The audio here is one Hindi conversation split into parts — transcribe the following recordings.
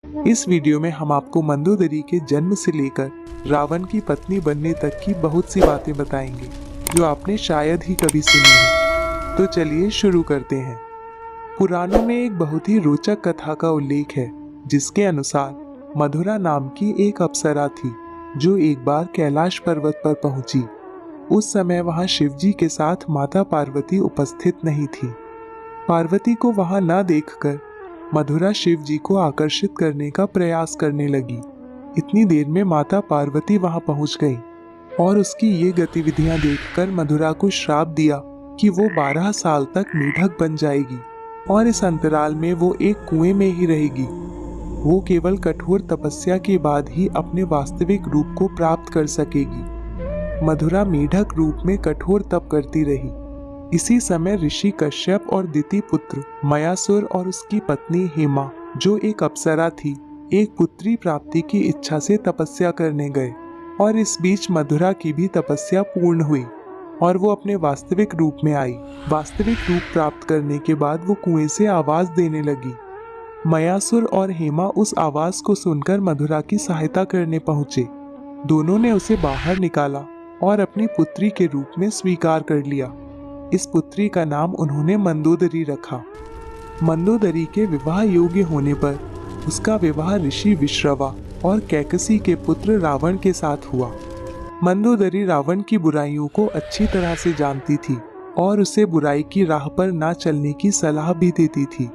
इस वीडियो में हम आपको मंदोदरी के जन्म से लेकर रावण की पत्नी बनने तक की बहुत सी बातें बताएंगे जो आपने शायद ही कभी सुनी हो। तो चलिए शुरू करते हैं। पुराणों में एक बहुत ही रोचक कथा का उल्लेख है जिसके अनुसार मधुरा नाम की एक अप्सरा थी जो एक बार कैलाश पर्वत पर पहुंची। उस समय वहां शिवजी के साथ माता पार्वती उपस्थित नहीं थी। पार्वती को वहां न देखकर मधुरा शिव जी को आकर्षित करने का प्रयास करने लगी। इतनी देर में माता पार्वती वहां पहुंच गई और उसकी ये गतिविधियां देखकर मधुरा को श्राप दिया कि वो 12 साल तक निधक बन जाएगी और इस अंतराल में वो एक कुएं में ही रहेगी। वो केवल कठोर तपस्या के बाद ही अपने वास्तविक रूप को प्राप्त कर सकेगी। मधुरा मेढक रूप में कठोर तप करती रही। इसी समय ऋषि कश्यप और दिति पुत्र मयासुर और उसकी पत्नी हेमा जो एक अप्सरा थी एक पुत्री प्राप्ति की इच्छा से तपस्या करने गए और इस बीच मधुरा की भी तपस्या पूर्ण हुई और वो अपने वास्तविक रूप में आई। वास्तविक रूप प्राप्त करने के बाद वो कुएं से आवाज देने लगी। मयासुर और हेमा उस आवाज को सुनकर मधुरा की सहायता करने पहुंचे। दोनों ने उसे बाहर निकाला और अपनी पुत्री के रूप में स्वीकार कर लिया। इस पुत्री का नाम उन्होंने मंदोदरी रखा। मंदोदरी के विवाह योग्य होने पर उसका विवाह ऋषि विश्रवा और कैकसी के पुत्र रावण के साथ हुआ। मंदोदरी रावण की बुराइयों को अच्छी तरह से जानती थी और उसे बुराई की राह पर ना चलने की सलाह भी देती थी,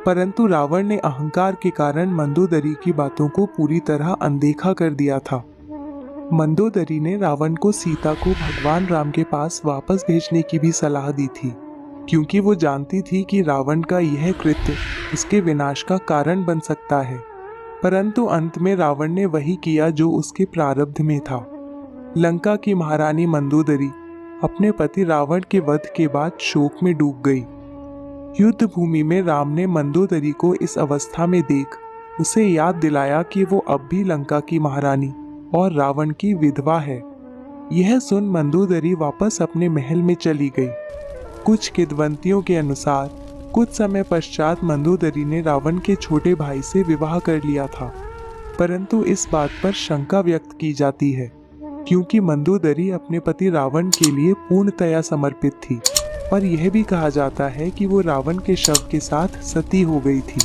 परंतु रावण ने अहंकार के कारण मंदोदरी की बातों को पूरी तरह अनदेखा कर दिया था। मंदोदरी ने रावण को सीता को भगवान राम के पास वापस भेजने की भी सलाह दी थी क्योंकि वो जानती थी कि रावण का यह कृत्य उसके विनाश का कारण बन सकता है, परंतु अंत में रावण ने वही किया जो उसके प्रारब्ध में था। लंका की महारानी मंदोदरी अपने पति रावण के वध के बाद शोक में डूब गई। युद्ध भूमि में राम ने मंदोदरी को इस अवस्था में देख उसे याद दिलाया कि वो अब भी लंका की महारानी और रावण की विधवा है। यह सुन मंदोदरी वापस अपने महल में चली गई। कुछ किंवदंतियों के अनुसार कुछ समय पश्चात मंदोदरी ने रावण के छोटे भाई से विवाह कर लिया था, परंतु इस बात पर शंका व्यक्त की जाती है क्योंकि मंदोदरी अपने पति रावण के लिए पूर्णतया समर्पित थी और यह भी कहा जाता है कि वो रावण के शव के साथ सती हो गई थी।